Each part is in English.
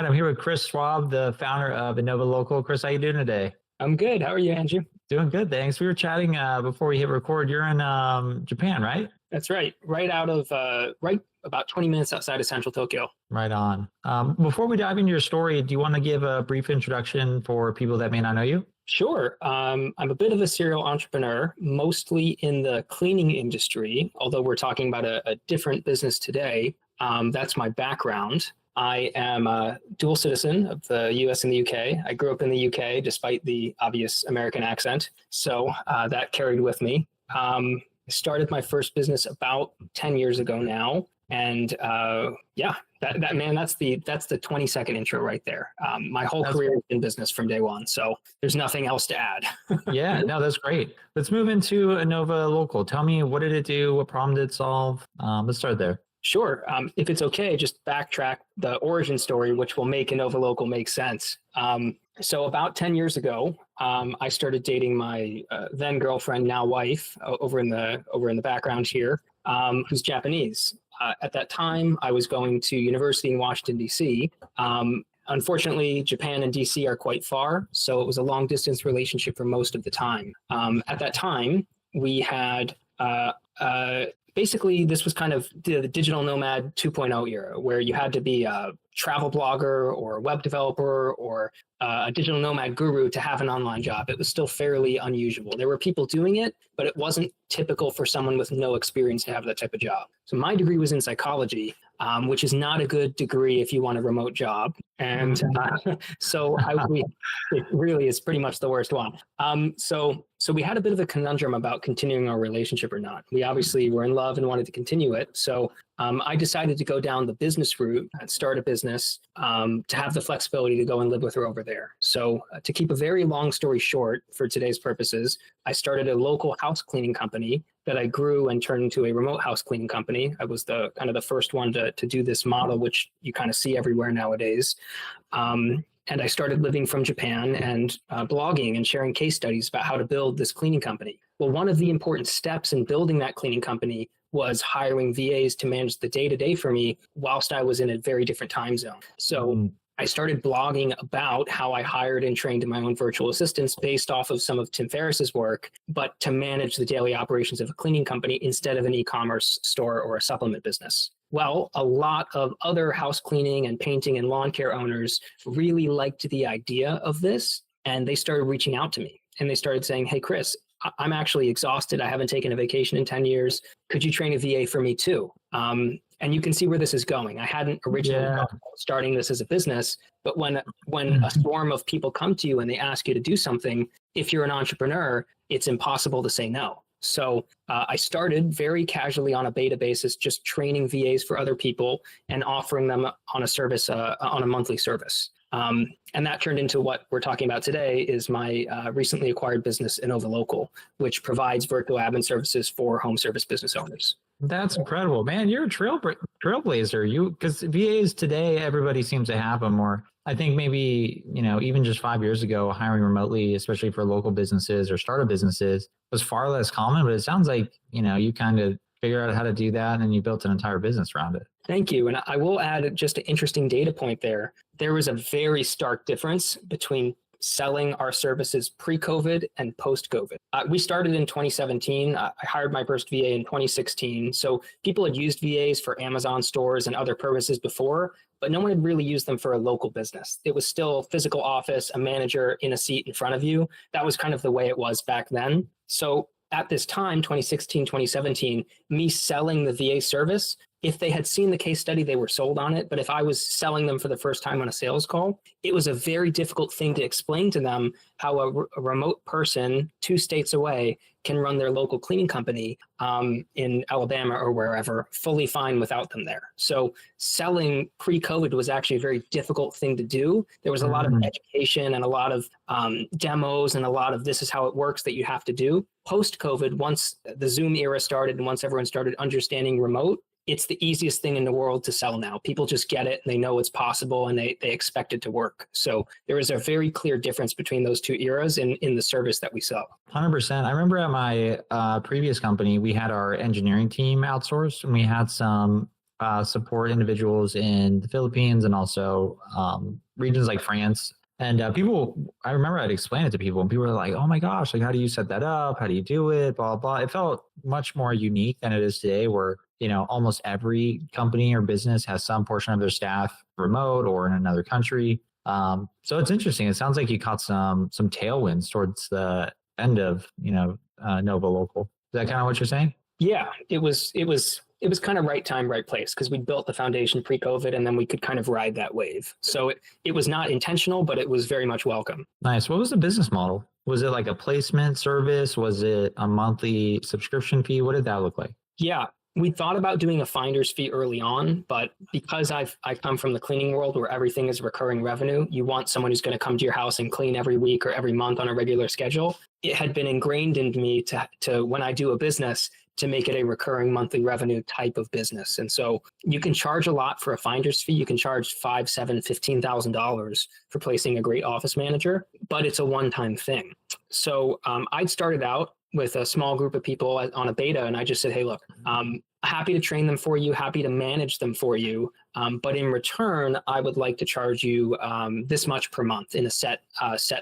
right, I'm here with Chris Schwab, the founder of Inova Local. Chris, how you doing today? I'm good. How are you, Andrew? Doing good, thanks. We were chatting before we hit record. You're in Japan, right? That's right. Right about 20 minutes outside of central Tokyo. Right on. Before we dive into your story, do you want to give a brief introduction for people that may not know you? Sure. I'm a bit of a serial entrepreneur, mostly in the cleaning industry, although we're talking about a different business today. That's my background. I am a dual citizen of the US and the UK. I grew up in the UK despite the obvious American accent. So that carried with me. I started my first business about 10 years ago now. And that's the 20-second intro right there. My whole career has been business from day one. So there's nothing else to add. Yeah, no, that's great. Let's move into Inova Local. Tell me, what did it do? What problem did it solve? Let's start there. Sure. If it's okay, just backtrack the origin story, which will make Inova Local make sense. So about 10 years ago, I started dating my then girlfriend, now wife, over in the background here, who's Japanese. At that time, I was going to university in Washington, D.C. Unfortunately, Japan and DC are quite far, so it was a long distance relationship for most of the time. At that time, we had basically, this was kind of the digital nomad 2.0 era, where you had to be a travel blogger or a web developer or a digital nomad guru to have an online job. It was still fairly unusual. There were people doing it, but it wasn't typical for someone with no experience to have that type of job. So my degree was in psychology, which is not a good degree if you want a remote job. And it really is pretty much the worst one. So we had a bit of a conundrum about continuing our relationship or not. We obviously were in love and wanted to continue it. So I decided to go down the business route and start a business to have the flexibility to go and live with her over there. So to keep a very long story short for today's purposes, I started a local house cleaning company that I grew and turned into a remote house cleaning company. I was the first one to do this model, which you kind of see everywhere nowadays. And I started living from Japan and blogging and sharing case studies about how to build this cleaning company. Well, one of the important steps in building that cleaning company was hiring VAs to manage the day-to-day for me whilst I was in a very different time zone. So I started blogging about how I hired and trained my own virtual assistants based off of some of Tim Ferriss's work, but to manage the daily operations of a cleaning company instead of an e-commerce store or a supplement business. Well, a lot of other house cleaning and painting and lawn care owners really liked the idea of this, and they started reaching out to me. And they started saying, hey, Chris, I'm actually exhausted. I haven't taken a vacation in 10 years. Could you train a VA for me too? And you can see where this is going. I hadn't originally thought about starting this as a business, but when a swarm of people come to you and they ask you to do something, if you're an entrepreneur, it's impossible to say no. So I started very casually on a beta basis, just training VAs for other people and offering them on a service, on a monthly service. And that turned into what we're talking about today is my recently acquired business, Inova Local, which provides virtual admin services for home service business owners. That's incredible, man. You're a trailblazer. Because VAs today, everybody seems to have them, or I think maybe, even just 5 years ago, hiring remotely, especially for local businesses or startup businesses, was far less common. But it sounds like, you kind of figured out how to do that and you built an entire business around it. Thank you. And I will add just an interesting data point there. There was a very stark difference between selling our services pre-COVID and post-COVID. We started in 2017. I hired my first VA in 2016. So people had used VAs for Amazon stores and other purposes before, but no one had really used them for a local business. It was still a physical office, a manager in a seat in front of you. That was kind of the way it was back then. So at this time, 2016, 2017, me selling the VA service, if they had seen the case study, they were sold on it. But if I was selling them for the first time on a sales call, it was a very difficult thing to explain to them how a remote person 2 states away can run their local cleaning company in Alabama or wherever, fully fine without them there. So selling pre-COVID was actually a very difficult thing to do. There was a lot of education and a lot of demos and a lot of this is how it works that you have to do. Post-COVID, once the Zoom era started and once everyone started understanding remote, it's the easiest thing in the world to sell now. People just get it and they know it's possible and they expect it to work. So there is a very clear difference between those 2 eras in the service that we sell. 100%. I remember at my previous company, we had our engineering team outsourced and we had some support individuals in the Philippines and also regions like France. And I remember I'd explain it to people and people were like, oh my gosh, like, how do you set that up? How do you do it? Blah, blah. It felt much more unique than it is today where, almost every company or business has some portion of their staff remote or in another country. So it's interesting. It sounds like you caught some tailwinds towards the end of, Nova Local. Is that kind of what you're saying? Yeah, it was kind of right time, right place because we built the foundation pre-COVID and then we could kind of ride that wave. So it was not intentional, but it was very much welcome. Nice. What was the business model? Was it like a placement service? Was it a monthly subscription fee? What did that look like? Yeah, we thought about doing a finder's fee early on, but because I come from the cleaning world where everything is recurring revenue, you want someone who's going to come to your house and clean every week or every month on a regular schedule. It had been ingrained in me to when I do a business, to make it a recurring monthly revenue type of business. And so you can charge a lot for a finder's fee. You can charge $5,000, $7,000, $15,000 for placing a great office manager, but it's a one-time thing. So I'd started out with a small group of people on a beta, and I just said, hey, look, happy to train them for you, happy to manage them for you. But in return, I would like to charge you this much per month in a set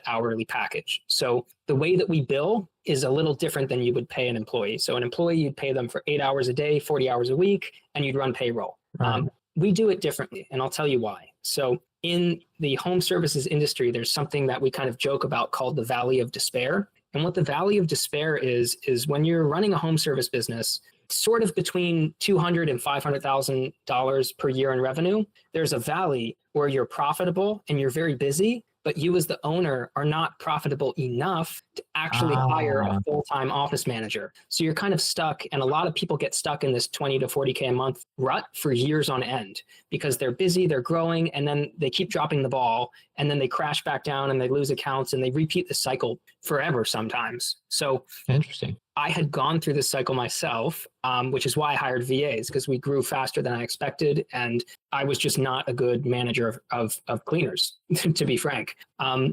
hourly package. So the way that we bill is a little different than you would pay an employee. So an employee, you'd pay them for 8 hours a day, 40 hours a week, and you'd run payroll. Right. We do it differently, and I'll tell you why. So in the home services industry, there's something that we kind of joke about called the Valley of Despair. And what the Valley of Despair is when you're running a home service business, sort of between $200,000 and $500,000 per year in revenue, there's a valley where you're profitable and you're very busy, but you as the owner are not profitable enough to actually hire a full-time office manager. So you're kind of stuck, and a lot of people get stuck in this 20 to 40K a month rut for years on end because they're busy, they're growing, and then they keep dropping the ball, and then they crash back down and they lose accounts, and they repeat the cycle forever sometimes. So interesting. I had gone through this cycle myself, which is why I hired VAs, because we grew faster than I expected. And I was just not a good manager of cleaners, to be frank.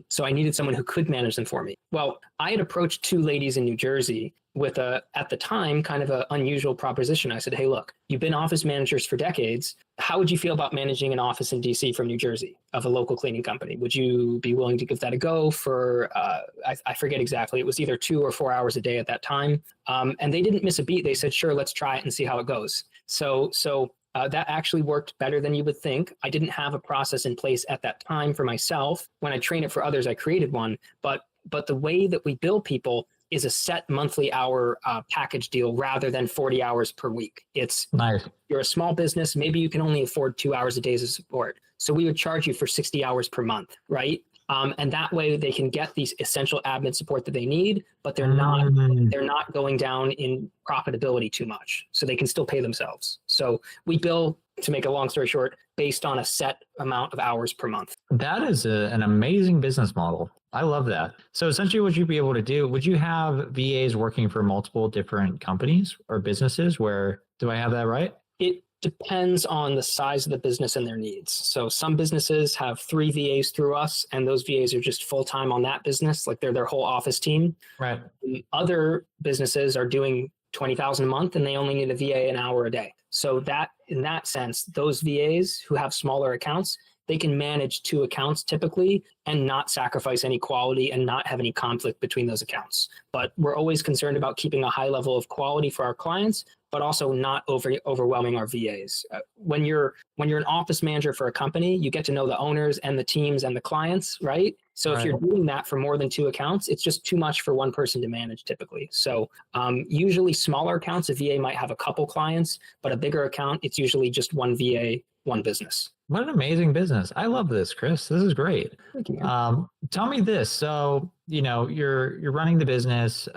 So I needed someone who could manage them for me. Well, I had approached two ladies in New Jersey with at the time, kind of an unusual proposition. I said, hey, look, you've been office managers for decades. How would you feel about managing an office in DC from New Jersey of a local cleaning company? Would you be willing to give that a go for, I forget exactly, it was either 2 or 4 hours a day at that time. And they didn't miss a beat. They said, sure, let's try it and see how it goes. So that actually worked better than you would think. I didn't have a process in place at that time for myself. When I trained it for others, I created one. But the way that we bill people is a set monthly hour package deal rather than 40 hours per week. It's nice. You're a small business. Maybe you can only afford 2 hours a day as support. So we would charge you for 60 hours per month, right? And that way they can get these essential admin support that they need, but they're not going down in profitability too much. So they can still pay themselves. So we bill, to make a long story short, based on a set amount of hours per month. That is an amazing business model. I love that. So essentially what you'd be able to do, would you have VAs working for multiple different companies or businesses? Do I have that right? It depends on the size of the business and their needs. So some businesses have 3 VAs through us, and those VAs are just full-time on that business, like they're their whole office team. Right. Other businesses are doing $20,000 a month and they only need a VA an hour a day. So that, in that sense, those VAs who have smaller accounts, they can manage 2 accounts typically and not sacrifice any quality and not have any conflict between those accounts. But we're always concerned about keeping a high level of quality for our clients, but also not overwhelming our VAs. When you're an office manager for a company, you get to know the owners and the teams and the clients, right? So if you're doing that for more than 2 accounts, it's just too much for one person to manage typically. So usually smaller accounts, a VA might have a couple clients, but a bigger account, it's usually just one VA, one business. What an amazing business. I love this, Chris. This is great. Thank you. Tell me this. So, you're running the business,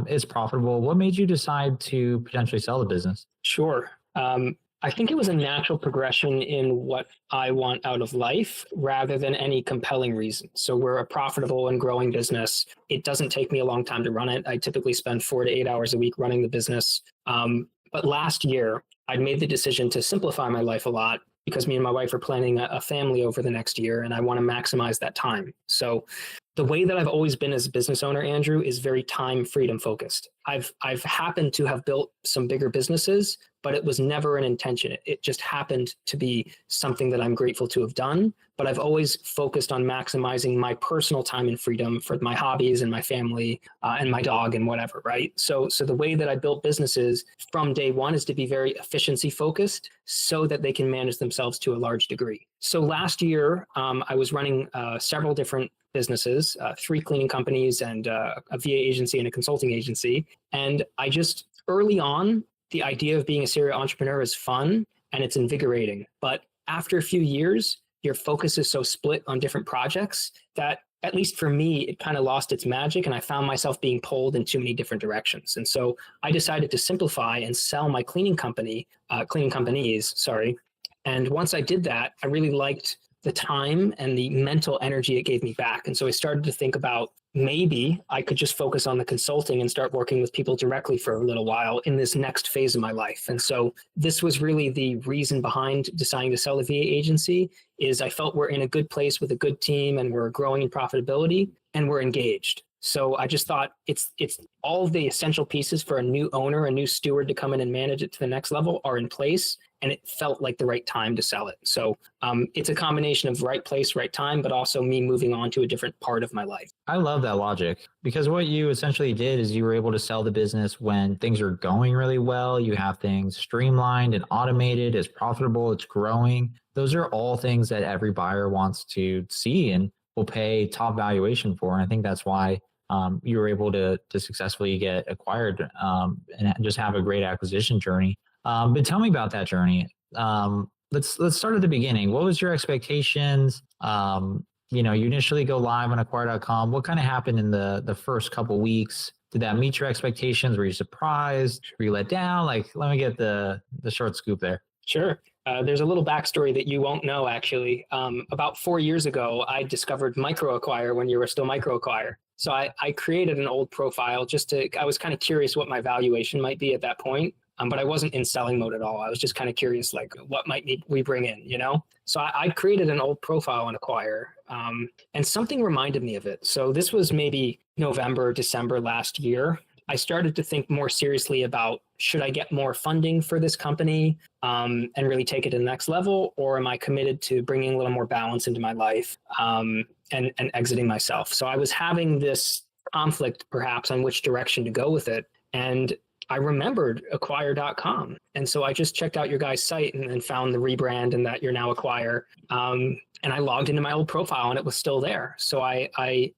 it's profitable. What made you decide to potentially sell the business? Sure. I think it was a natural progression in what I want out of life rather than any compelling reason. So we're a profitable and growing business. It doesn't take me a long time to run it. I typically spend 4 to 8 hours a week running the business. But last year, I'd made the decision to simplify my life a lot because me and my wife are planning a family over the next year and I want to maximize that time. So the way that I've always been as a business owner, Andrew, is very time freedom focused. I've happened to have built some bigger businesses, but it was never an intention. It just happened to be something that I'm grateful to have done. But I've always focused on maximizing my personal time and freedom for my hobbies and my family and my dog and whatever, right? So the way that I built businesses from day one is to be very efficiency focused so that they can manage themselves to a large degree. So last year, I was running several different businesses, 3 cleaning companies and a VA agency and a consulting agency. And I just early on, the idea of being a serial entrepreneur is fun and it's invigorating. But after a few years, your focus is so split on different projects that, at least for me, it kind of lost its magic and I found myself being pulled in too many different directions. And so I decided to simplify and sell my cleaning companies. And once I did that, I really liked the time and the mental energy it gave me back. And so I started to think about maybe I could just focus on the consulting and start working with people directly for a little while in this next phase of my life. And so this was really the reason behind deciding to sell the VA agency is I felt we're in a good place with a good team and we're growing in profitability and we're engaged. So I just thought it's all of the essential pieces for a new owner, a new steward to come in and manage it to the next level are in place. And it felt like the right time to sell it. So it's a combination of right place, right time, but also me moving on to a different part of my life. I love that logic because what you essentially did is you were able to sell the business when things are going really well. You have things streamlined and automated, it's profitable, it's growing. Those are all things that every buyer wants to see and will pay top valuation for. And I think that's why you were able to successfully get acquired and just have a great acquisition journey. But tell me about that journey. Let's start at the beginning. What was your expectations? You initially go live on acquire.com. What kind of happened in the first couple weeks? Did that meet your expectations? Were you surprised? Were you let down? Let me get the short scoop there. Sure. There's a little backstory that you won't know, actually. About 4 years ago, I discovered MicroAcquire when you were still MicroAcquire. So I created an old profile I was kind of curious what my valuation might be at that point. But I wasn't in selling mode at all. I was just kind of curious, what might we bring in, So I created an old profile on Acquire, and something reminded me of it. So this was maybe November, December last year. I started to think more seriously about, should I get more funding for this company and really take it to the next level? Or am I committed to bringing a little more balance into my life and exiting myself? So I was having this conflict perhaps on which direction to go with it. And I remembered acquire.com. And so I just checked out your guys' site and found the rebrand and that you're now Acquire. And I logged into my old profile and it was still there. So I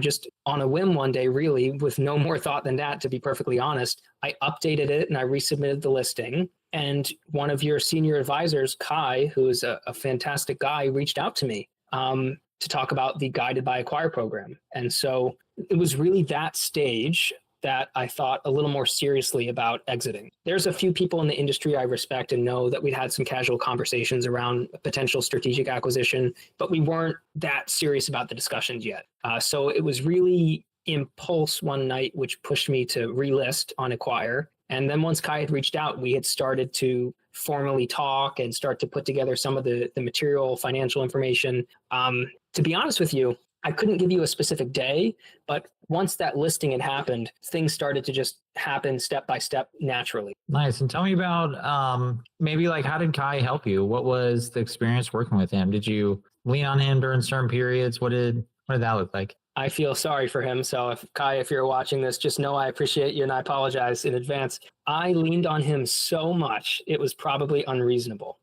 just on a whim one day, really with no more thought than that, to be perfectly honest, I updated it and I resubmitted the listing. And one of your senior advisors, Kai, who is a fantastic guy, reached out to me to talk about the Guided by Acquire program. And so it was really that stage that I thought a little more seriously about exiting. There's a few people in the industry I respect and know that we'd had some casual conversations around a potential strategic acquisition, but we weren't that serious about the discussions yet. So it was really impulse one night, which pushed me to relist on Acquire. And then once Kai had reached out, we had started to formally talk and start to put together some of the material, financial information. To be honest with you, I couldn't give you a specific day, but once that listing had happened, things started to just happen step by step naturally. Nice. And tell me about maybe how did Kai help you? What was the experience working with him? Did you lean on him during certain periods? What did that look like? I feel sorry for him. So Kai, if you're watching this, just know I appreciate you and I apologize in advance. I leaned on him so much, it was probably unreasonable.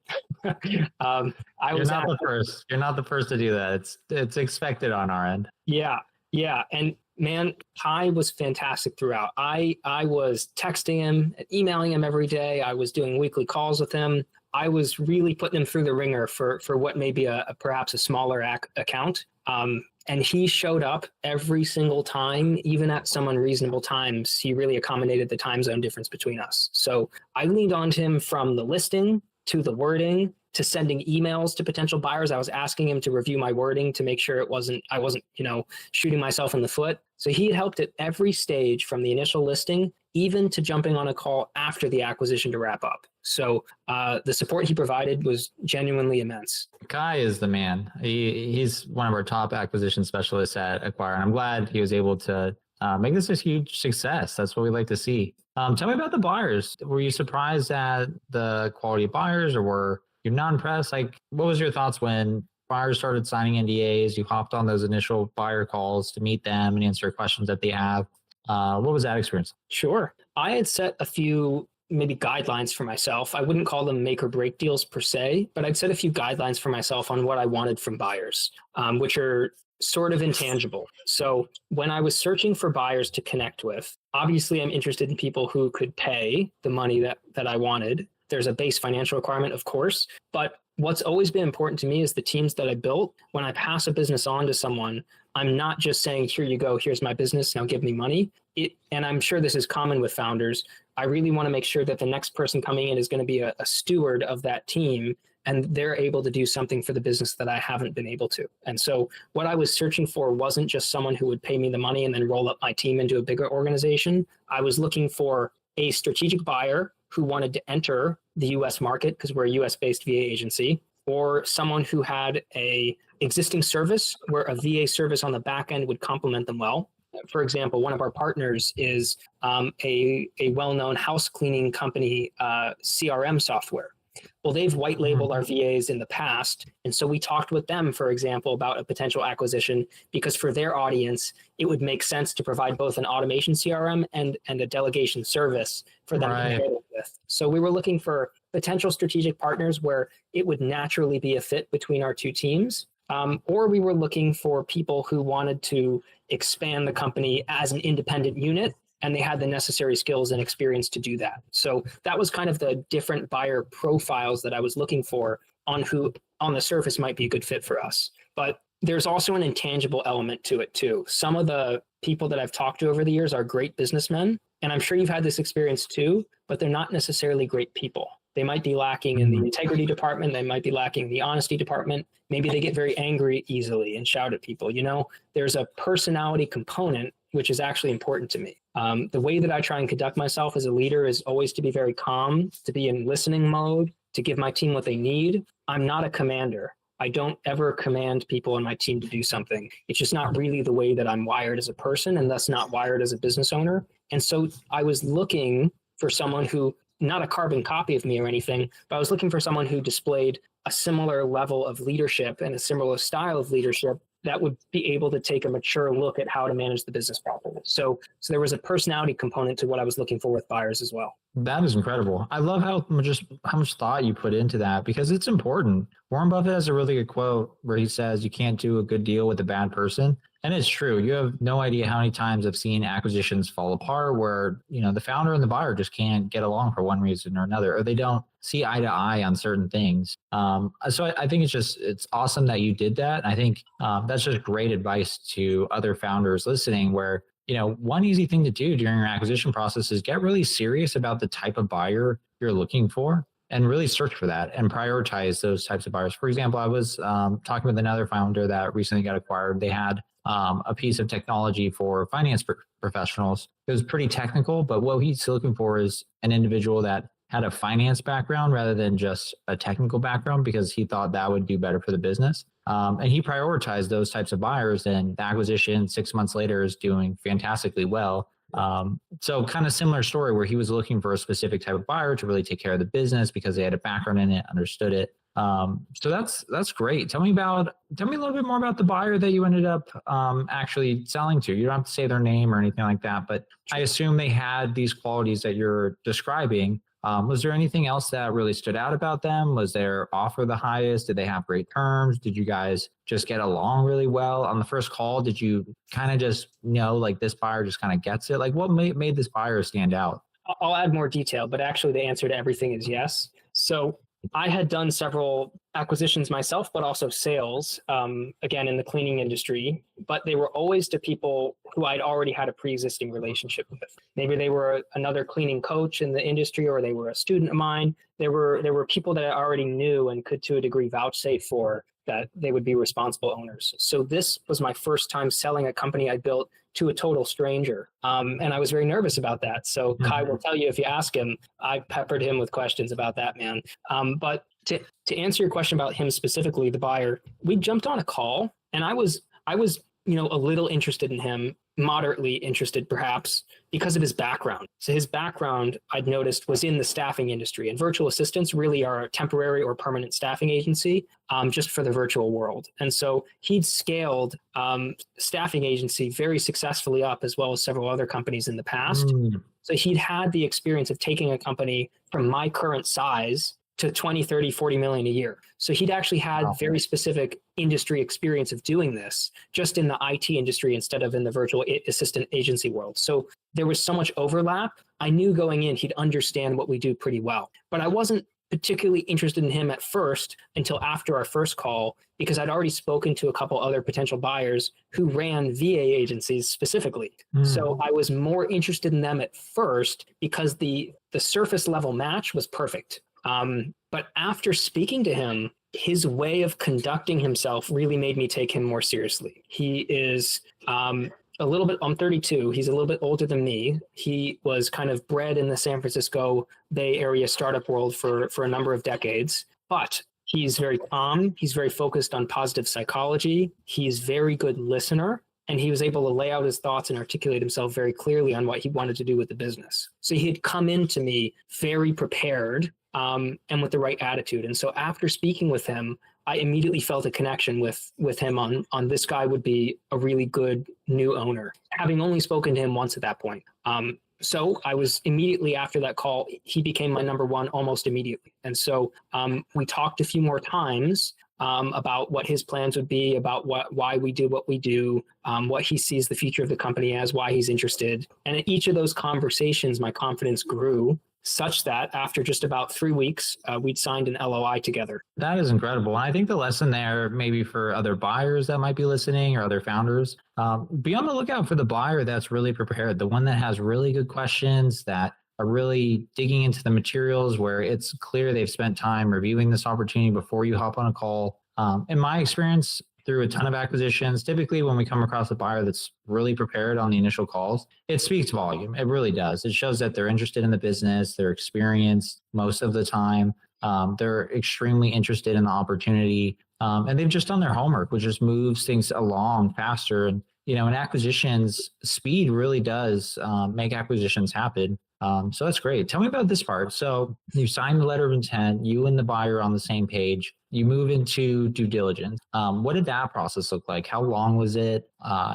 You're not the first. You're not the first to do that. It's expected on our end. Yeah. And man, Kai was fantastic throughout. I was texting him, emailing him every day. I was doing weekly calls with him. I was really putting him through the ringer for what may be perhaps a smaller account. And he showed up every single time, even at some unreasonable times. He really accommodated the time zone difference between us. So I leaned on him from the listing to the wording to sending emails to potential buyers. I was asking him to review my wording to make sure I wasn't, shooting myself in the foot. So he had helped at every stage from the initial listing even to jumping on a call after the acquisition to wrap up. So the support he provided was genuinely immense. Kai is the man. He's one of our top acquisition specialists at Acquire, and I'm glad he was able to make this a huge success. That's what we like to see. Tell me about the buyers. Were you surprised at the quality of buyers, or were you not impressed? Like, what was your thoughts when buyers started signing NDAs? You hopped on those initial buyer calls to meet them and answer questions that they have. What was that experience? Sure. I had set a few maybe guidelines for myself. I wouldn't call them make or break deals per se, but I'd set a few guidelines for myself on what I wanted from buyers, which are sort of intangible. So when I was searching for buyers to connect with, obviously I'm interested in people who could pay the money that I wanted. There's a base financial requirement, of course, but what's always been important to me is the teams that I built. When I pass a business on to someone, I'm not just saying, here you go, here's my business, now give me money. And I'm sure this is common with founders. I really want to make sure that the next person coming in is going to be a steward of that team, and they're able to do something for the business that I haven't been able to. And so what I was searching for wasn't just someone who would pay me the money and then roll up my team into a bigger organization. I was looking for a strategic buyer who wanted to enter the US market, because we're a US-based VA agency, or someone who had a existing service where a VA service on the back end would complement them well. For example, one of our partners is a well-known house cleaning company, CRM software. Well, they've white labeled our VAs in the past. And so we talked with them, for example, about a potential acquisition, because for their audience, it would make sense to provide both an automation CRM and a delegation service for them to pair it with. So we were looking for potential strategic partners where it would naturally be a fit between our two teams. Or we were looking for people who wanted to expand the company as an independent unit, and they had the necessary skills and experience to do that. So that was kind of the different buyer profiles that I was looking for on who on the surface might be a good fit for us. But there's also an intangible element to it too. Some of the people that I've talked to over the years are great businessmen, and I'm sure you've had this experience too, but they're not necessarily great people. They might be lacking in the integrity department. They might be lacking in the honesty department. Maybe they get very angry easily and shout at people. You know, there's a personality component, which is actually important to me. The way that I try and conduct myself as a leader is always to be very calm, to be in listening mode, to give my team what they need. I'm not a commander. I don't ever command people on my team to do something. It's just not really the way that I'm wired as a person, and thus not wired as a business owner. And so I was looking for someone who, not a carbon copy of me or anything, but I was looking for someone who displayed a similar level of leadership and a similar style of leadership that would be able to take a mature look at how to manage the business properly. So there was a personality component to what I was looking for with buyers as well. That is incredible. I love how much thought you put into that, because it's important. Warren Buffett has a really good quote where he says, you can't do a good deal with a bad person. And it's true. You have no idea how many times I've seen acquisitions fall apart where, you know, the founder and the buyer just can't get along for one reason or another, or they don't see eye to eye on certain things. So I think it's awesome that you did that. I think that's just great advice to other founders listening, where, you know, one easy thing to do during your acquisition process is get really serious about the type of buyer you're looking for, and really search for that and prioritize those types of buyers. For example, I was talking with another founder that recently got acquired. They had a piece of technology for finance professionals. It was pretty technical, but what he's looking for is an individual that had a finance background rather than just a technical background, because he thought that would do better for the business. And he prioritized those types of buyers, and the acquisition 6 months later is doing fantastically well. So kind of similar story where he was looking for a specific type of buyer to really take care of the business because they had a background in it, understood it. So that's great. Tell me a little bit more about the buyer that you ended up actually selling to. You don't have to say their name or anything like that, but I assume they had these qualities that you're describing. Was there anything else that really stood out about them? Was their offer the highest? Did they have great terms? Did you guys just get along really well on the first call? Did you kind of just know, like, this buyer just kind of gets it? Like, what made this buyer stand out? I'll add more detail, but actually the answer to everything is yes. So I had done several acquisitions myself, but also sales, again, in the cleaning industry, but they were always to people who I'd already had a pre-existing relationship with. Maybe they were another cleaning coach in the industry, or they were a student of mine. There were people that I already knew and could, to a degree, vouchsafe for. that they would be responsible owners. So this was my first time selling a company I built to a total stranger. And I was very nervous about that. So Kai will tell you, if you ask him, I peppered him with questions about that, man. But to answer your question about him specifically, the buyer, we jumped on a call, and I was, a little interested in him, moderately interested perhaps, because of his background. So his background, I'd noticed, was in the staffing industry, and virtual assistants really are a temporary or permanent staffing agency just for the virtual world. And so he'd scaled staffing agency very successfully up, as well as several other companies in the past. So he'd had the experience of taking a company from my current size to 20, 30, 40 million a year. So he'd actually had very specific industry experience of doing this just in the IT industry instead of in the virtual assistant agency world. So there was so much overlap. I knew going in, he'd understand what we do pretty well, but I wasn't particularly interested in him at first until after our first call, because I'd already spoken to a couple other potential buyers who ran VA agencies specifically. So I was more interested in them at first because the surface level match was perfect. But after speaking to him, his way of conducting himself really made me take him more seriously. He is a little bit, I'm 32, he's a little bit older than me. He was kind of bred in the San Francisco Bay Area startup world for a number of decades, but he's very calm. He's very focused on positive psychology. He's very good listener. And he was able to lay out his thoughts and articulate himself very clearly on what he wanted to do with the business. So he had come into me very prepared and with the right attitude. And so after speaking with him, I immediately felt a connection with him on this guy would be a really good new owner, having only spoken to him once at that point. So I was immediately after that call, he became my number one almost immediately. And so we talked a few more times about what his plans would be, about why we do what we do, what he sees the future of the company as, why he's interested. And at each of those conversations, my confidence grew such that after just about 3 weeks, we'd signed an LOI together. That is incredible. And I think the lesson there, maybe for other buyers that might be listening or other founders, be on the lookout for the buyer that's really prepared, the one that has really good questions, that are really digging into the materials, where it's clear they've spent time reviewing this opportunity before you hop on a call. In my experience, through a ton of acquisitions, typically when we come across a buyer that's really prepared on the initial calls, it speaks volume. It really does. It shows that they're interested in the business, they're experienced most of the time, they're extremely interested in the opportunity, and they've just done their homework, which just moves things along faster. And, in acquisitions, speed really does make acquisitions happen. So that's great. Tell me about this part. So you signed the letter of intent, you and the buyer on the same page, you move into due diligence. What did that process look like? How long was it?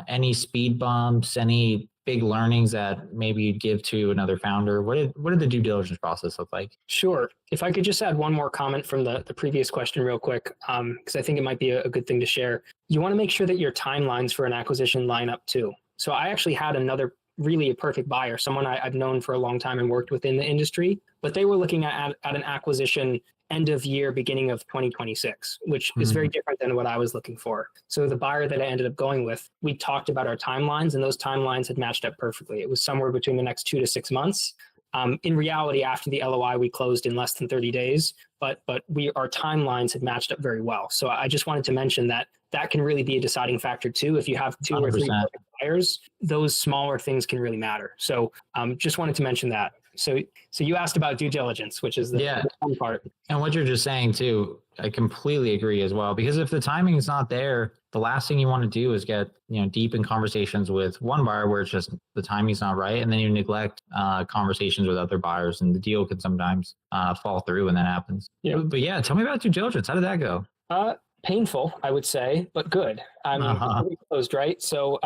Any speed bumps, any big learnings that maybe you'd give to another founder? What did the due diligence process look like? Sure. If I could just add one more comment from the previous question real quick, because I think it might be a good thing to share. You want to make sure that your timelines for an acquisition line up too. So I actually had another really a perfect buyer, someone I've known for a long time and worked within the industry, but they were looking at an acquisition end of year, beginning of 2026, which is very different than what I was looking for. So the buyer that I ended up going with, we talked about our timelines, and those timelines had matched up perfectly. It was somewhere between the next 2 to 6 months. In reality, after the LOI, we closed in less than 30 days, but our timelines had matched up very well. So I just wanted to mention that can really be a deciding factor too. If you have 2 or 3 buyers, those smaller things can really matter. So just wanted to mention that. So you asked about due diligence, which is the fun part. And what you're just saying too, I completely agree as well, because if the timing is not there, the last thing you want to do is get, deep in conversations with one buyer where it's just the timing's not right. And then you neglect conversations with other buyers, and the deal can sometimes fall through when that happens. Yeah. But yeah, tell me about due diligence. How did that go? Painful, I would say, but good. Pretty closed, right? So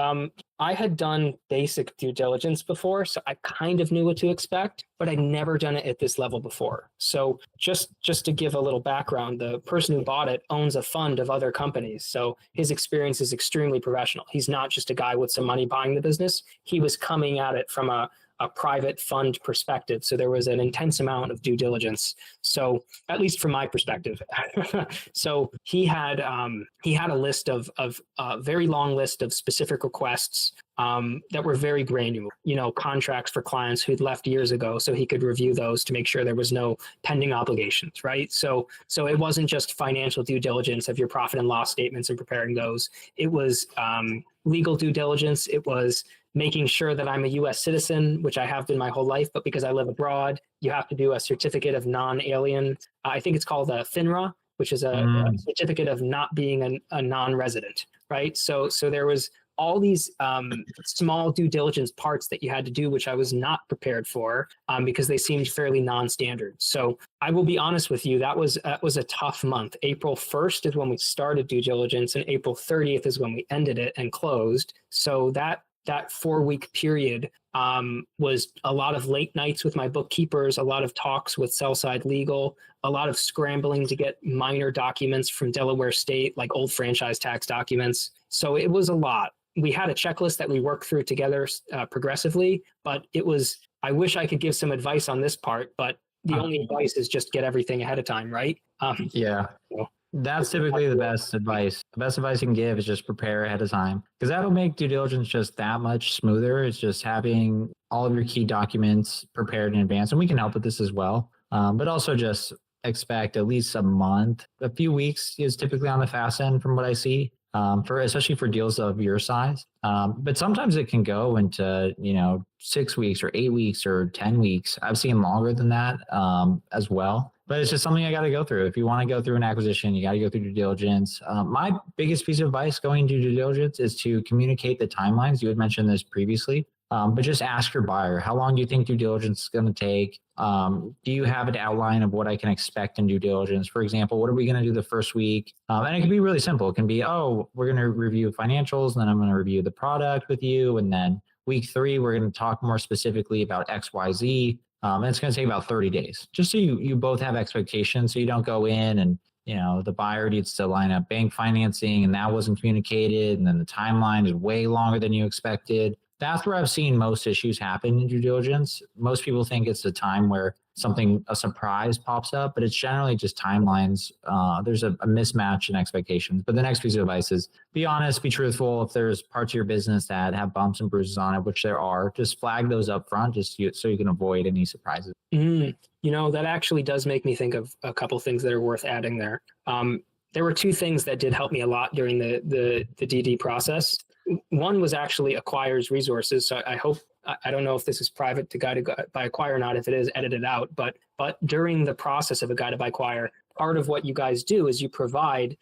I had done basic due diligence before, so I kind of knew what to expect, but I'd never done it at this level before. So just to give a little background, the person who bought it owns a fund of other companies. So his experience is extremely professional. He's not just a guy with some money buying the business. He was coming at it from a private fund perspective. So there was an intense amount of due diligence. So at least from my perspective, so he had a list of a very long list of specific requests that were very granular, contracts for clients who'd left years ago, so he could review those to make sure there was no pending obligations, right? So it wasn't just financial due diligence of your profit and loss statements and preparing those. It was legal due diligence. It was making sure that I'm a U.S. citizen, which I have been my whole life, but because I live abroad, you have to do a certificate of non-alien. I think it's called a FINRA, which is a certificate of not being a non-resident, right? So there was all these small due diligence parts that you had to do, which I was not prepared for because they seemed fairly non-standard. So I will be honest with you, that was a tough month. April 1st is when we started due diligence, and April 30th is when we ended it and closed. So that 4-week period was a lot of late nights with my bookkeepers, a lot of talks with sell-side legal, a lot of scrambling to get minor documents from Delaware State, like old franchise tax documents. So it was a lot. We had a checklist that we worked through together progressively, but I wish I could give some advice on this part, but the only advice is just get everything ahead of time, right? Yeah. That's typically the best advice. The best advice you can give is just prepare ahead of time, because that'll make due diligence just that much smoother. It's just having all of your key documents prepared in advance. And we can help with this as well. But also just expect at least a month. A few weeks is typically on the fast end from what I see, especially for deals of your size. But sometimes it can go into, 6 weeks or 8 weeks or 10 weeks. I've seen longer than that as well. But it's just something I got to go through. If you want to go through an acquisition, you got to go through due diligence. My biggest piece of advice going to due diligence is to communicate the timelines. You had mentioned this previously, but just ask your buyer, how long do you think due diligence is going to take? Do you have an outline of what I can expect in due diligence? For example, what are we going to do the first week? And it can be really simple. It can be, we're going to review financials, and then I'm going to review the product with you. And then week 3, we're going to talk more specifically about X, Y, Z. And it's going to take about 30 days, just so you both have expectations, so you don't go in and, the buyer needs to line up bank financing and that wasn't communicated. And then the timeline is way longer than you expected. That's where I've seen most issues happen in due diligence. Most people think it's a time where a surprise pops up, but it's generally just timelines. There's a mismatch in expectations. But the next piece of advice is be honest, be truthful. If there's parts of your business that have bumps and bruises on it, which there are, just flag those up front so you can avoid any surprises. That actually does make me think of a couple things that are worth adding there. There were 2 things that did help me a lot during the DD process. One was actually Acquire's resources. So I don't know if this is private to Guided by Acquire or not. If it is, edit it out. But during the process of a Guided by Acquire, part of what you guys do is you provide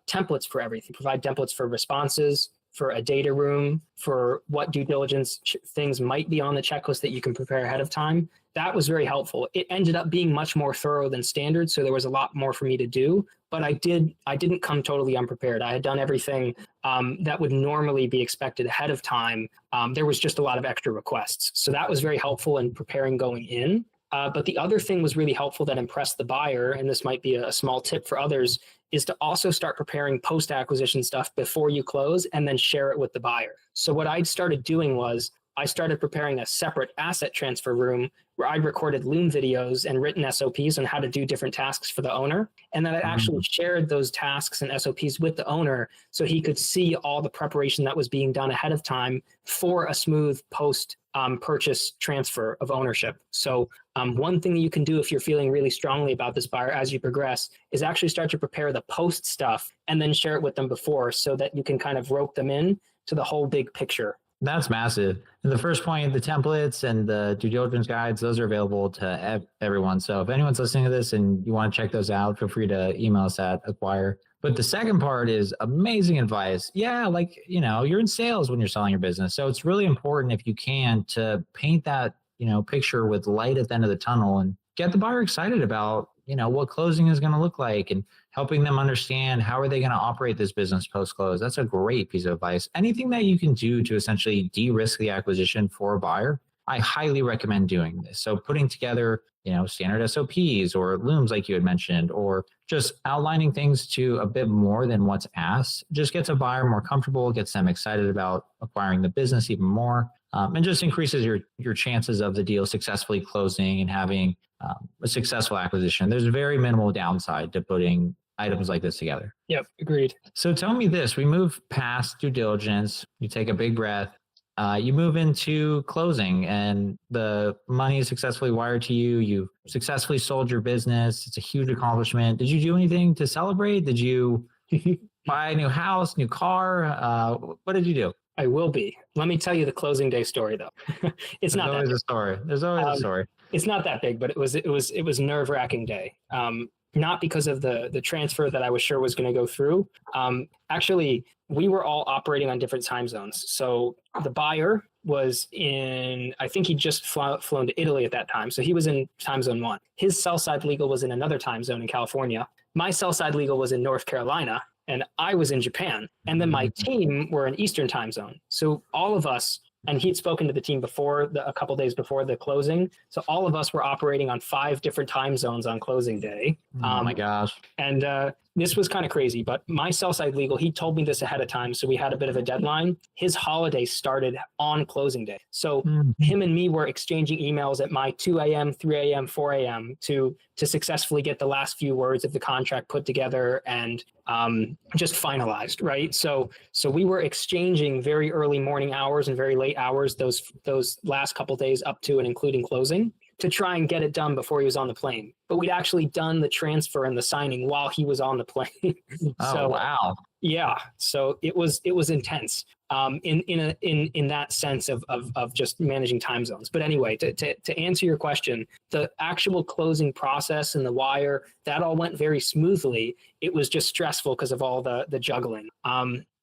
templates for everything. You provide templates for responses, for a data room, for what due diligence things might be on the checklist that you can prepare ahead of time. That was very helpful. It ended up being much more thorough than standard, so there was a lot more for me to do. But I didn't come totally unprepared. I had done everything that would normally be expected ahead of time. There was just a lot of extra requests. So that was very helpful in preparing going in. But the other thing was really helpful that impressed the buyer, and this might be a small tip for others, is to also start preparing post-acquisition stuff before you close and then share it with the buyer. So what I started doing was I started preparing a separate asset transfer room where I recorded Loom videos and written SOPs on how to do different tasks for the owner. And then I actually shared those tasks and SOPs with the owner so he could see all the preparation that was being done ahead of time for a smooth post purchase transfer of ownership. So one thing that you can do if you're feeling really strongly about this buyer as you progress is actually start to prepare the post stuff and then share it with them before so that you can kind of rope them in to the whole big picture. That's massive. And the first point, the templates and the due diligence guides, those are available to everyone. So if anyone's listening to this and you want to check those out, feel free to email us at Acquire. But the second part is amazing advice. Yeah, you're in sales when you're selling your business. So it's really important if you can to paint that, picture with light at the end of the tunnel and get the buyer excited about, what closing is going to look like and helping them understand how are they going to operate this business post-close. That's a great piece of advice. Anything that you can do to essentially de-risk the acquisition for a buyer, I highly recommend doing this. So putting together, standard SOPs or looms like you had mentioned, or just outlining things to a bit more than what's asked, just gets a buyer more comfortable, gets them excited about acquiring the business even more, and just increases your chances of the deal successfully closing and having a successful acquisition. There's very minimal downside to putting items like this together. Yep, agreed. So tell me this, we move past due diligence, you take a big breath. You move into closing and the money is successfully wired to you. You've successfully sold your business. It's a huge accomplishment. Did you do anything to celebrate? Did you buy a new house, new car? What did you do? I will be. Let me tell you the closing day story, though. It's There's not always that a story. There's always a story. it's not that big, but it was nerve-wracking day. Not because of the transfer that I was sure was going to go through. Actually, we were all operating on different time zones. So the buyer was in, I think he just flown to Italy at that time. So he was in time zone 1. His sell side legal was in another time zone in California. My sell side legal was in North Carolina, and I was in Japan. And then my team were in Eastern time zone. So all of us, and he'd spoken to the team before, a couple days before the closing. So all of us were operating on 5 different time zones on closing day. Oh my gosh. And this was kind of crazy, but my sell side legal, he told me this ahead of time. So we had a bit of a deadline. His holiday started on closing day. So him and me were exchanging emails at my 2 a.m., 3 a.m., 4 a.m. to successfully get the last few words of the contract put together and just finalized, right? So we were exchanging very early morning hours and very late hours, those last couple days up to and including closing, to try and get it done before he was on the plane. But we'd actually done the transfer and the signing while he was on the plane. Oh, wow. Yeah. So it was intense in that sense of just managing time zones. But anyway, to answer your question, the actual closing process and the wire, that all went very smoothly. It was just stressful because of all the juggling.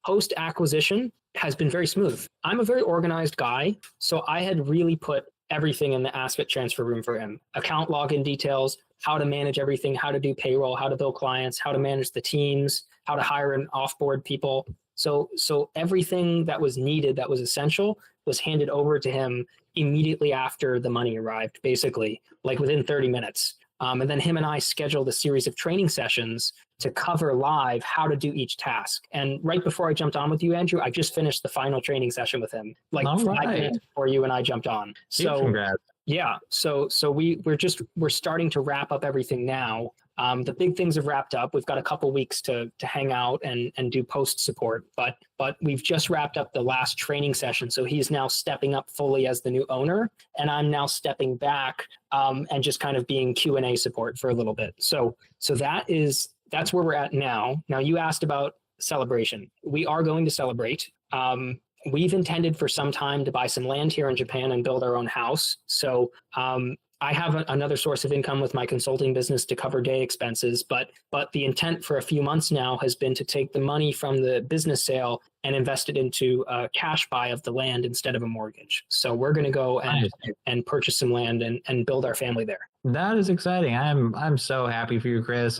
Post acquisition has been very smooth. I'm a very organized guy, so I had really put everything in the asset transfer room for him. Account login details, how to manage everything, how to do payroll, how to bill clients, how to manage the teams, how to hire and offboard people. So everything that was needed, that was essential, was handed over to him immediately after the money arrived, basically, like within 30 minutes. And then him and I scheduled a series of training sessions to cover live how to do each task. And right before I jumped on with you, Andrew, I just finished the final training session with him, like 5 minutes before you and I jumped on. So congrats. Yeah, so we're starting to wrap up everything now. The big things have wrapped up. We've got a couple weeks to hang out and do post support, but we've just wrapped up the last training session. So he's now stepping up fully as the new owner, and I'm now stepping back and just kind of being Q&A support for a little bit. So that's where we're at now. Now, you asked about celebration. We are going to celebrate. We've intended for some time to buy some land here in Japan and build our own house. So I have another source of income with my consulting business to cover day expenses, but the intent for a few months now has been to take the money from the business sale and invest it into a cash buy of the land instead of a mortgage. So we're going to go and purchase some land and build our family there. That is exciting. I'm so happy for you, Chris.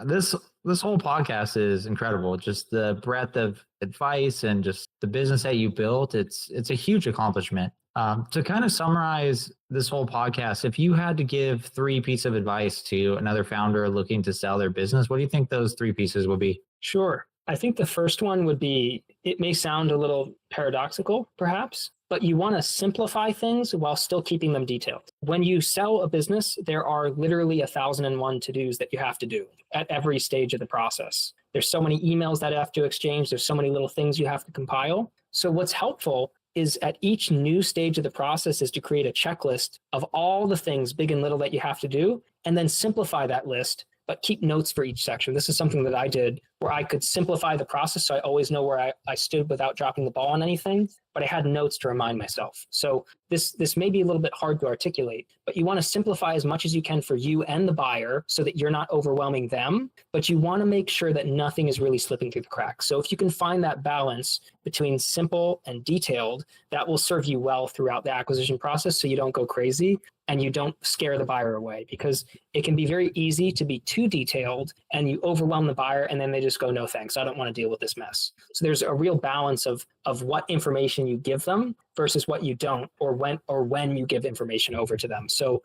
This whole podcast is incredible. Just the breadth of advice and just the business that you built. It's a huge accomplishment. To kind of summarize this whole podcast, if you had to give 3 pieces of advice to another founder looking to sell their business, what do you think those 3 pieces would be? Sure. I think the first one would be, it may sound a little paradoxical, perhaps, but you want to simplify things while still keeping them detailed. When you sell a business, there are literally 1,001 to-dos that you have to do at every stage of the process. There's so many emails that you have to exchange. There's so many little things you have to compile. So what's helpful is at each new stage of the process is to create a checklist of all the things, big and little, that you have to do, and then simplify that list, but keep notes for each section. This is something that I did where I could simplify the process so I always know where I stood without dropping the ball on anything, but I had notes to remind myself. So this may be a little bit hard to articulate, but you want to simplify as much as you can for you and the buyer so that you're not overwhelming them, but you want to make sure that nothing is really slipping through the cracks. So if you can find that balance between simple and detailed, that will serve you well throughout the acquisition process so you don't go crazy and you don't scare the buyer away, because it can be very easy to be too detailed and you overwhelm the buyer and then they just go, no thanks, I don't want to deal with this mess. So there's a real balance of what information you give them versus what you don't, or when you give information over to them. So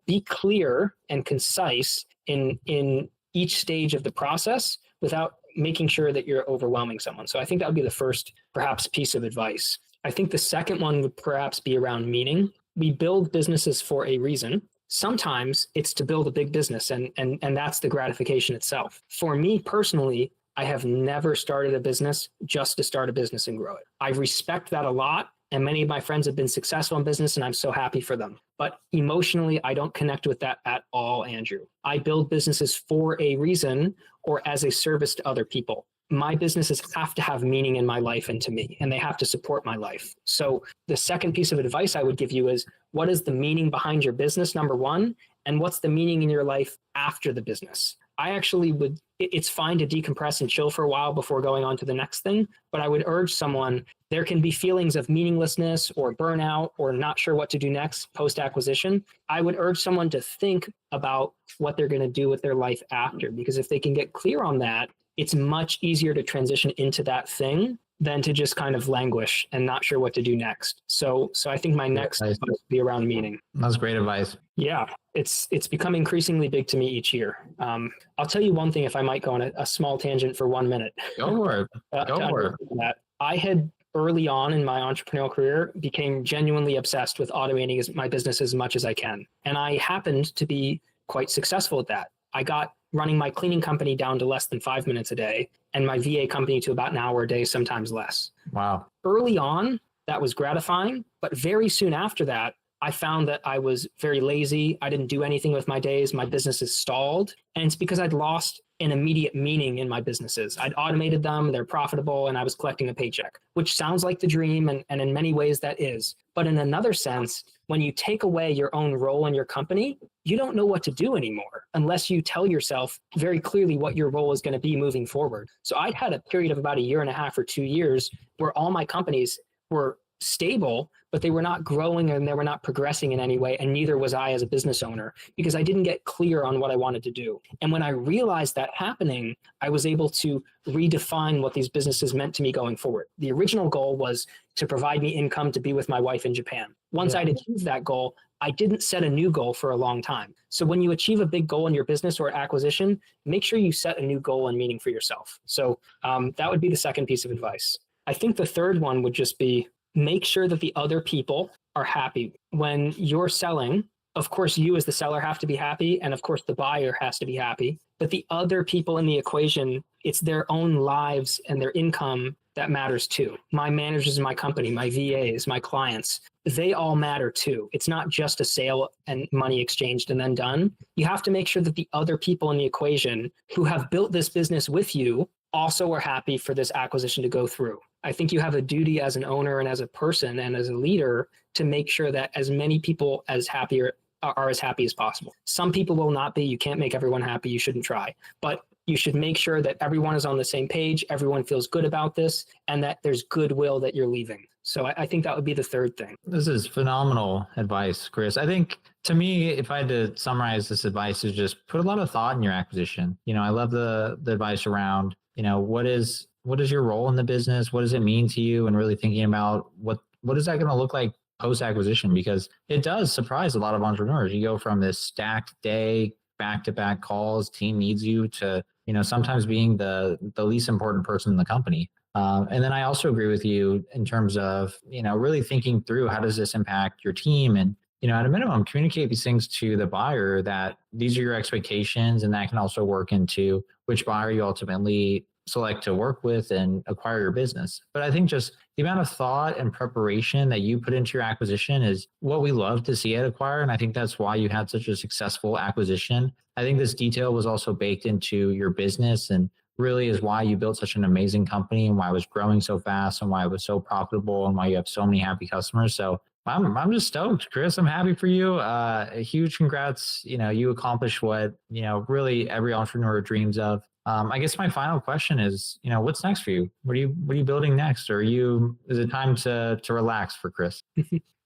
be clear and concise in each stage of the process without making sure that you're overwhelming someone. So I think that would be the first, perhaps, piece of advice. I think the second one would perhaps be around meaning. We build businesses for a reason. Sometimes it's to build a big business and that's the gratification itself. For me personally, I have never started a business just to start a business and grow it. I respect that a lot. And many of my friends have been successful in business, and I'm so happy for them. But emotionally, I don't connect with that at all, Andrew. I build businesses for a reason or as a service to other people. My businesses have to have meaning in my life and to me, and they have to support my life. So the second piece of advice I would give you is, what is the meaning behind your business, number one, and what's the meaning in your life after the business? I actually would, it's fine to decompress and chill for a while before going on to the next thing, but I would urge someone, there can be feelings of meaninglessness or burnout or not sure what to do next post-acquisition. I would urge someone to think about what they're going to do with their life after, because if they can get clear on that, it's much easier to transition into that thing than to just kind of languish and not sure what to do next. So I think my next advice would be around meaning. That's great advice. Yeah, it's become increasingly big to me each year. I'll tell you one thing, if I might go on a small tangent for 1 minute. Go for it. Go for it. That I had early on in my entrepreneurial career became genuinely obsessed with automating my business as much as I can. And I happened to be quite successful at that. I got running my cleaning company down to less than 5 minutes a day and my VA company to about an hour a day, sometimes less. Wow. Early on, that was gratifying, but very soon after that, I found that I was very lazy. I didn't do anything with my days. My businesses stalled. And it's because I'd lost an immediate meaning in my businesses. I'd automated them, they're profitable, and I was collecting a paycheck, which sounds like the dream. And in many ways that is. But in another sense, when you take away your own role in your company, you don't know what to do anymore unless you tell yourself very clearly what your role is going to be moving forward. So I'd had a period of about 1.5 or 2 years where all my companies were stable, but they were not growing and they were not progressing in any way. And neither was I as a business owner, because I didn't get clear on what I wanted to do. And when I realized that happening, I was able to redefine what these businesses meant to me going forward. The original goal was to provide me income to be with my wife in Japan. Once I'd achieved that goal, I didn't set a new goal for a long time. So when you achieve a big goal in your business or acquisition, make sure you set a new goal and meaning for yourself. So that would be the second piece of advice. I think the third one would just be, make sure that the other people are happy. When you're selling, of course, you as the seller have to be happy. And of course, the buyer has to be happy. But the other people in the equation, it's their own lives and their income that matters too. My managers in my company, my VAs, my clients, they all matter too. It's not just a sale and money exchanged and then done. You have to make sure that the other people in the equation who have built this business with you also are happy for this acquisition to go through. I think you have a duty as an owner and as a person and as a leader to make sure that as many people are as happy as possible. Some people will not be. You can't make everyone happy. You shouldn't try. But you should make sure that everyone is on the same page, everyone feels good about this, and that there's goodwill that you're leaving. So I think that would be the third thing. This is phenomenal advice, Chris. I think, to me, if I had to summarize this advice, is just put a lot of thought in your acquisition. I love the advice around, what is your role in the business? What does it mean to you? And really thinking about what is that going to look like post-acquisition? Because it does surprise a lot of entrepreneurs. You go from this stacked day, back-to-back calls, team needs you, to sometimes being the least important person in the company. And then I also agree with you in terms of, really thinking through, how does this impact your team? And, at a minimum, communicate these things to the buyer, that these are your expectations, and that can also work into which buyer you ultimately select to work with and acquire your business. But I think just the amount of thought and preparation that you put into your acquisition is what we love to see at Acquire. And I think that's why you had such a successful acquisition. I think this detail was also baked into your business, and really is why you built such an amazing company, and why it was growing so fast, and why it was so profitable, and why you have so many happy customers. So I'm just stoked, Chris. I'm happy for you. A huge congrats. You accomplished what, really every entrepreneur dreams of. I guess my final question is, what's next for you? What are you building next? Or is it time to relax for Chris?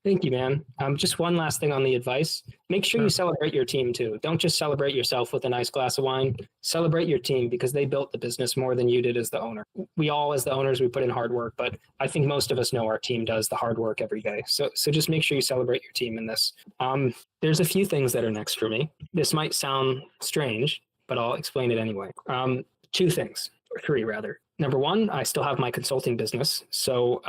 Thank you, man. Just one last thing on the advice. Make sure you celebrate your team too. Don't just celebrate yourself with a nice glass of wine. Celebrate your team, because they built the business more than you did as the owner. We all, as the owners, we put in hard work, but I think most of us know our team does the hard work every day. So just make sure you celebrate your team in this. There's a few things that are next for me. This might sound strange, but I'll explain it anyway. 2 things, or 3 rather. Number one, I still have my consulting business. So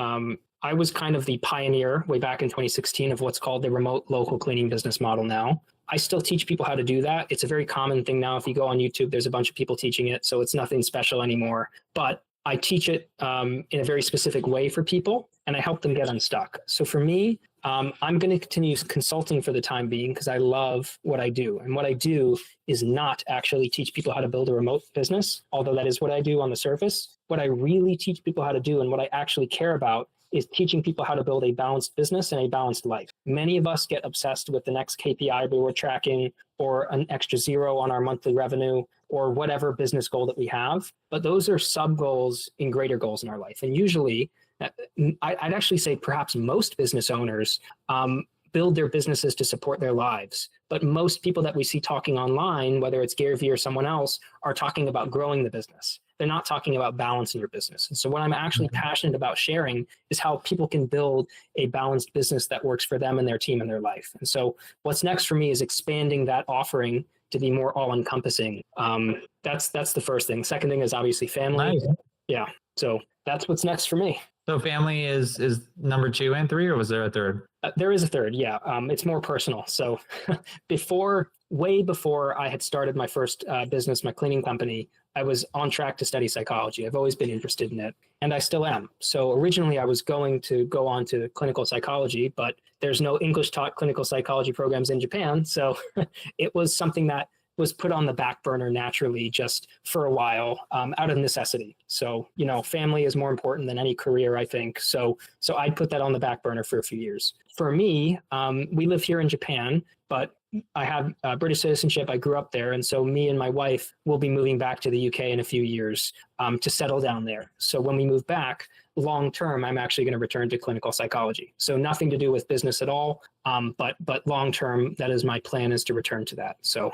I was kind of the pioneer way back in 2016 of what's called the remote local cleaning business model now. I still teach people how to do that. It's a very common thing now. If you go on YouTube, there's a bunch of people teaching it. So it's nothing special anymore. But I teach it in a very specific way for people, and I help them get unstuck. So for me, I'm going to continue consulting for the time being because I love what I do. And what I do is not actually teach people how to build a remote business, although that is what I do on the surface. What I really teach people how to do and what I actually care about is teaching people how to build a balanced business and a balanced life. Many of us get obsessed with the next KPI we were tracking or an extra zero on our monthly revenue or whatever business goal that we have. But those are sub goals in greater goals in our life. And usually, I'd actually say perhaps most business owners build their businesses to support their lives. But most people that we see talking online, whether it's Gary Vee or someone else, are talking about growing the business. They're not talking about balance in your business. And so what I'm actually passionate about sharing is how people can build a balanced business that works for them and their team and their life. And so what's next for me is expanding that offering to be more all-encompassing. That's the first thing. Second thing is obviously family. Nice. Yeah. So that's what's next for me. So family is number 2 and 3, or was there a third? There is a third. Yeah. It's more personal. So way before I had started my first business, my cleaning company, I was on track to study psychology. I've always been interested in it, and I still am. So originally I was going to go on to clinical psychology, but there's no English taught clinical psychology programs in Japan. So it was something that was put on the back burner naturally just for a while out of necessity. So, family is more important than any career, I think. So I'd put that on the back burner for a few years. For me, we live here in Japan, but I have British citizenship. I grew up there. And so me and my wife will be moving back to the UK in a few years to settle down there. So when we move back, long term, I'm actually going to return to clinical psychology. So nothing to do with business at all. But long term, that is my plan, is to return to that. So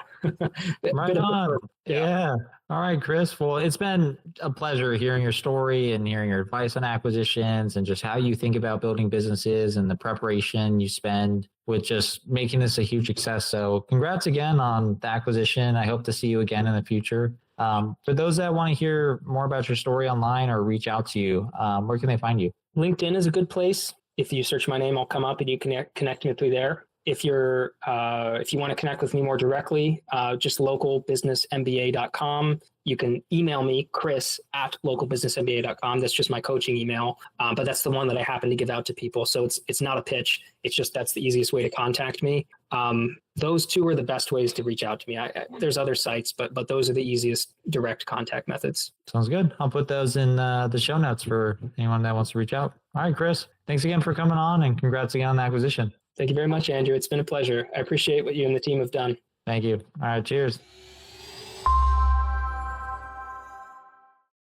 right on. Yeah. All right, Chris. Well, it's been a pleasure hearing your story and hearing your advice on acquisitions and just how you think about building businesses and the preparation you spend with just making this a huge success. So congrats again on the acquisition. I hope to see you again in the future. For those that want to hear more about your story online or reach out to you, where can they find you? LinkedIn is a good place. If you search my name, I'll come up and you can connect me through there. If you want to connect with me more directly, just localbusinessmba.com. You can email me, chris@localbusinessmba.com. That's just my coaching email. But that's the one that I happen to give out to people. So it's not a pitch. It's just, that's the easiest way to contact me. Those two are the best ways to reach out to me. There's other sites, but those are the easiest direct contact methods. Sounds good. I'll put those in the show notes for anyone that wants to reach out. All right, Chris, thanks again for coming on, and congrats again on the acquisition. Thank you very much, Andrew. It's been a pleasure. I appreciate what you and the team have done. Thank you. All right, cheers.